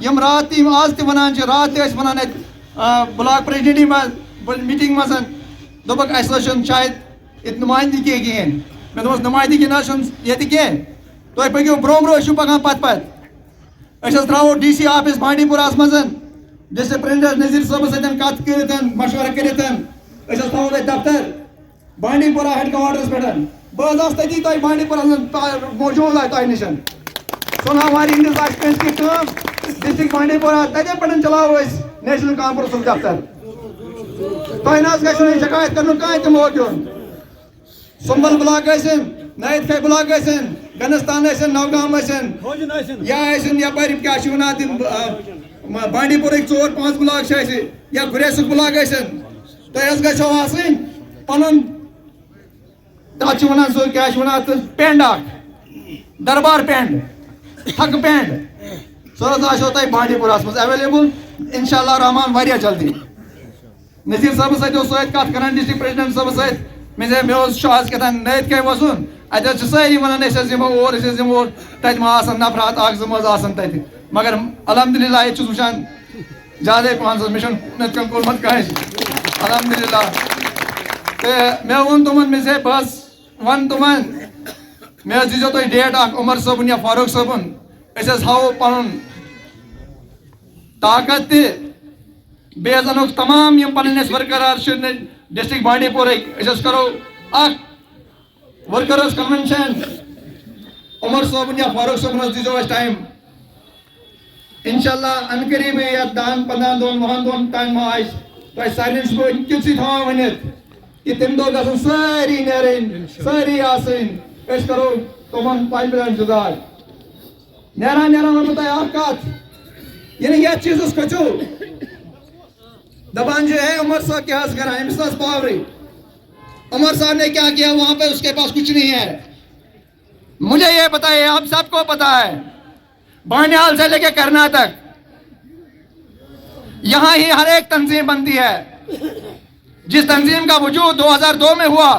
M رات آز تہ ونان رات تہ ونان بلاک پریزیڈنٹ میٹنگ مز دپک اس شاید ات نمائندگی کہین مے دس نمائندگی نا یہ تھی پکو برو برو پکان پت پت ترو ڈی سی آفس بانڈی پورہ مز ڈسٹرکٹ پریزیڈنٹ نذیر صاحب ستن کت کرت مشورہ کرت تھو تھی دفتر بانڈی پورہ ہیڈ کوارٹرس پہ بہت تھی تھی بانڈی پورہ موجود ہے تہ نش سوناواری ہندس کی کام ڈسٹرکٹ بانڈی پورہ تتے پہ چلاو نیشنل کانفرنس دفتر تہ نا گھو شکایت کرن کھانے تہ موقع سنبل بلاک نائد خی بلاک گنستان نوگام یا یپر کیا ونان تم بانڈی پورہ 4-5 بلاک یا گریسک بلاک تہ گھو آسن پن تک ونان سو کیا ونان پینڈ دربار پینڈ تھک پینڈ سو آسو تہ بانڈی پورہ مز اویلیبل انشاءاللہ رحمان واریاہ جلدی نذیر صاحب ست کت کران ڈسٹرکٹ پریزیڈنٹ صاحب ست مے آز کتان نائد کھے وسن ات ساری ونان اور تت ما آسان نفرات اخ زٕ مز آسان تت مگر الحمدللہ یہ وچان زیادہ پہن مے نت کن کورمت کہیں الحمدللہ تو مے وون تمن مے بس ون تمن مے دیزیو تھی ڈیٹ اخ عمر صٲبُن یا فاروق صٲبُن أسۍ ہاو پنُن طاقت تہِ بیٚیہِ انو تمام یم پنٕنۍ اَسہِ ورکرار ڈسٹرکٹ بانڈی پورٕکۍ کرو اخ ورکرز کنونشن عمر صٲبُن یا فاروق صٲبُن دیزیو اَسہِ ٹایم انشاءاللہ ان قریبٕے یا 10-15 دۄہن تام ما آسہِ تۄہہِ سارنٕے چھُس بہٕ تِژھٕے تھاوان ؤنِتھ کہ تمہِ دۄہ گژھن سٲری نیرٕنۍ سٲری آسٕنۍ أسۍ کرو تمن پایپہِ انتظار نیران نیران ونہٕ بہٕ تۄہہِ اکھ کتھ یعنی یتھ چیزس کھٔژِو دپان چھِ ہے عمر صاحب کیا حظ کران أمِس نہ پاورٕے عمر صاحب نے کیا کیا وہاں پہ اس کے پاس کچھ نہیں ہے مجھے یہ پتا ہے آپ سب کو پتا ہے بانیال سے لے کے کرناٹک یہاں ہی ہر ایک تنظیم بنتی ہے جس تنظیم کا وجود 2002 میں ہوا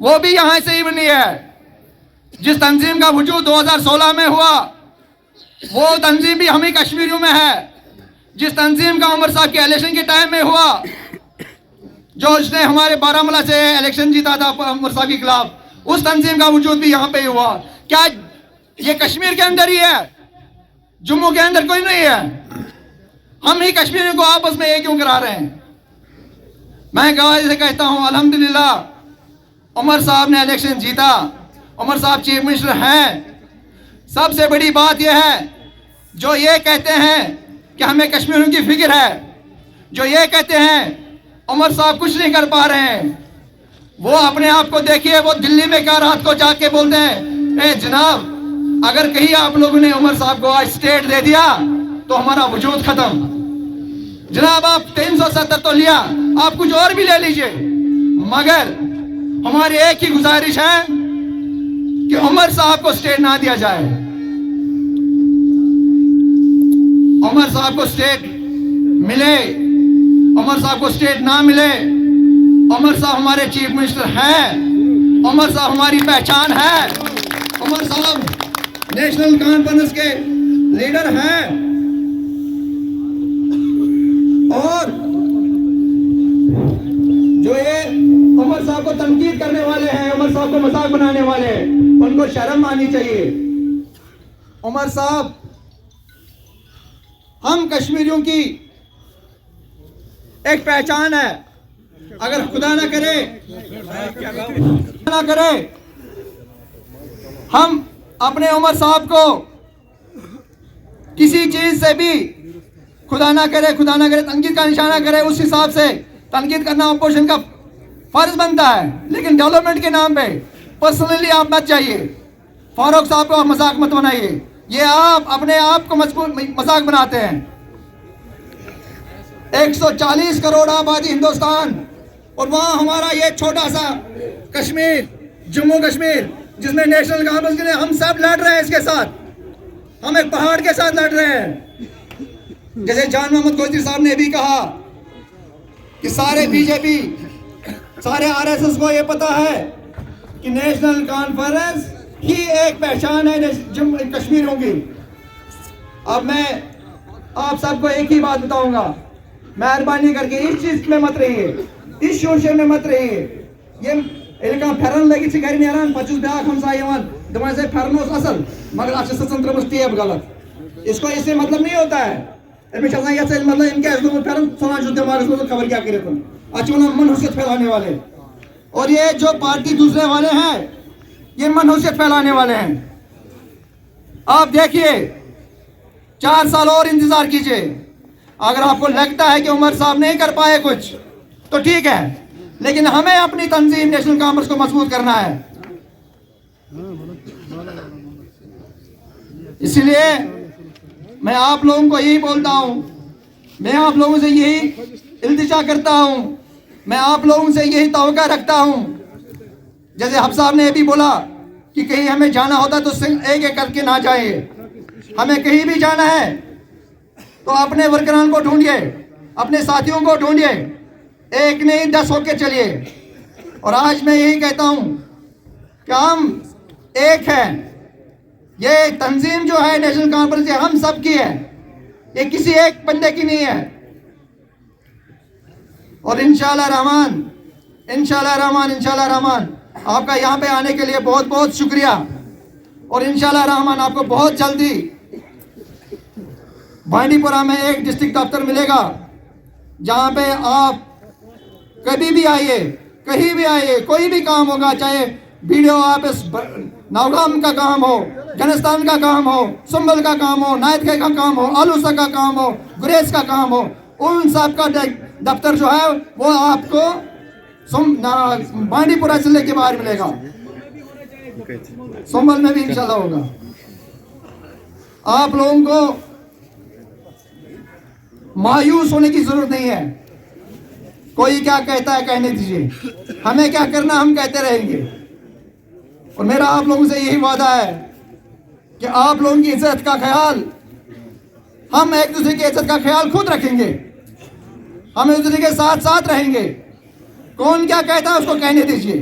وہ بھی یہاں سے ہی بنی ہے جس تنظیم کا وجود 2016 میں ہوا وہ تنظیم بھی ہم ہی کشمیریوں میں ہے جس تنظیم کا عمر صاحب کے الیکشن کے ٹائم میں ہوا جو اس نے ہمارے بارہمولہ سے الیکشن جیتا تھا عمر صاحب کے خلاف اس تنظیم کا وجود بھی یہاں پہ ہی ہوا کیا یہ کشمیر کے اندر ہی ہے جموں کے اندر کوئی نہیں ہے ہم ہی کشمیریوں کو آپس میں ایک کیوں کرا رہے ہیں میں گواہی سے کہتا ہوں الحمدللہ عمر صاحب نے الیکشن جیتا عمر صاحب چیف منسٹر ہیں سب سے بڑی بات یہ ہے جو یہ کہتے ہیں کہ ہمیں کشمیریوں کی فکر ہے جو یہ کہتے ہیں عمر صاحب کچھ نہیں کر پا رہے ہیں وہ اپنے آپ کو دیکھیے وہ دلی میں کیا رات کو جا کے بولتے ہیں اے جناب اگر کہیں آپ لوگوں نے عمر صاحب کو آج اسٹیٹ دے دیا تو ہمارا وجود ختم جناب آپ 370 تو لیا آپ کچھ اور بھی لے لیجئے مگر ہماری ایک ہی گزارش ہے کہ عمر صاحب کو اسٹیٹ نہ دیا جائے عمر صاحب کو اسٹیٹ ملے عمر صاحب کو اسٹیٹ نہ ملے عمر صاحب ہمارے چیف منسٹر ہیں عمر صاحب ہماری پہچان ہے عمر صاحب نیشنل کانفرنس کے لیڈر ہیں اور جو یہ عمر صاحب کو تنقید کرنے والے ہیں عمر صاحب کو مذاق بنانے والے ہیں ان کو شرم آنی چاہیے عمر صاحب ہم کشمیریوں کی ایک پہچان ہے اگر خدا نہ کرے ہم اپنے عمر صاحب کو کسی چیز سے بھی خدا نہ کرے تنقید کا نشانہ کرے اس حساب سے تنقید کرنا اپوزیشن کا فرض بنتا ہے لیکن ڈیولپمنٹ کے نام پہ پرسنلی آپ مت چاہیے فاروق صاحب کو آپ مذاق مت بنائیے یہ آپ اپنے آپ کو مذاق بناتے ہیں 140 کروڑ آبادی ہندوستان اور وہاں ہمارا یہ چھوٹا سا کشمیر، جموں کشمیر، جس میں نیشنل کانفرنس کے لیے ہم سب لڑ رہے ہیں اس کے ساتھ، ہم ایک پہاڑ کے ساتھ لڑ رہے ہیں. جیسے جان محمد گوجری صاحب نے بھی کہا کہ سارے بی جے پی، سارے آر ایس ایس کو یہ پتا ہے کہ نیشنل کانفرنس ہی ایک پہچان ہے کشمیروں کی. اب میں آپ سب کو ایک ہی بات بتاؤں گا، مہربانی کر کے اس چیز میں مت رہیے، اس شورشے میں مت رہیے. یہ پھرن لگی گھر نیران پہ بیاکھ ہمسا دپان سے پھرن اصل مگر اتھ سچن ترمس ٹیپ غلط. اس کو اس سے مطلب نہیں ہوتا ہے. امس یہ مطلب ان کیا پھرن ژھان دماغس مز خبر کیا کرت اتھ منحوسیت پھیلانے والے. اور یہ جو پارٹی دوسرے والے ہیں یہ منحوسیت پھیلانے والے ہیں. آپ دیکھیے 4 سال اور انتظار کیجئے. اگر آپ کو لگتا ہے کہ عمر صاحب نہیں کر پائے کچھ تو ٹھیک ہے، لیکن ہمیں اپنی تنظیم نیشنل کانفرنس کو مضبوط کرنا ہے. اسی لیے میں آپ لوگوں کو یہی بولتا ہوں، میں آپ لوگوں سے یہی التجا کرتا ہوں، میں آپ لوگوں سے یہی توقع رکھتا ہوں. جیسے حب صاحب نے یہ بھی بولا کہ کہیں ہمیں جانا ہوتا تو ایک ایک کر کے نہ جائیں. ہمیں کہیں بھی جانا ہے تو اپنے ورکران کو ڈھونڈیے، اپنے ساتھیوں کو ڈھونڈیے، ایک نہیں 10 ہو کے چلیے. اور آج میں یہی کہتا ہوں کہ ہم ایک ہیں. یہ تنظیم جو ہے نیشنل کانفرنس یہ ہم سب کی ہے، یہ کسی ایک بندے کی نہیں ہے. اور انشاءاللہ رحمان آپ کا یہاں پہ آنے کے لیے بہت بہت شکریہ. اور انشاءاللہ رحمان آپ کو بہت جلدی بانڈی پورہ میں ایک ڈسٹرکٹ دفتر ملے گا جہاں پہ آپ کبھی بھی آئیے، کہیں بھی آئیے، کوئی بھی کام ہوگا، چاہے BDO آفس نوگام کا کام ہو، گنستان کا کام ہو، سنبل کا کام ہو، نائت کا کام ہو، آلوسا کا کام ہو، گریز کا کام ہو، ان سب کا دفتر جو ہے وہ آپ کو بانڈی پورہ ضلع کے باہر ملے گا. سنبل میں بھی انشاءاللہ ہوگا. آپ لوگوں کو مایوس ہونے کی ضرورت نہیں ہے. کوئی کیا کہتا ہے کہنے دیجیے، ہمیں کیا کرنا ہم کہتے رہیں گے. اور میرا آپ لوگوں سے یہی وعدہ ہے کہ آپ لوگوں کی عزت کا خیال، ہم ایک دوسرے کی عزت کا خیال خود رکھیں گے، ہم ایک دوسرے کے ساتھ ساتھ رہیں گے. کون کیا کہتا ہے اس کو کہنے دیجیے،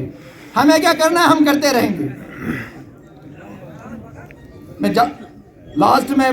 ہمیں کیا کرنا ہے ہم کرتے رہیں گے. میں لاسٹ میں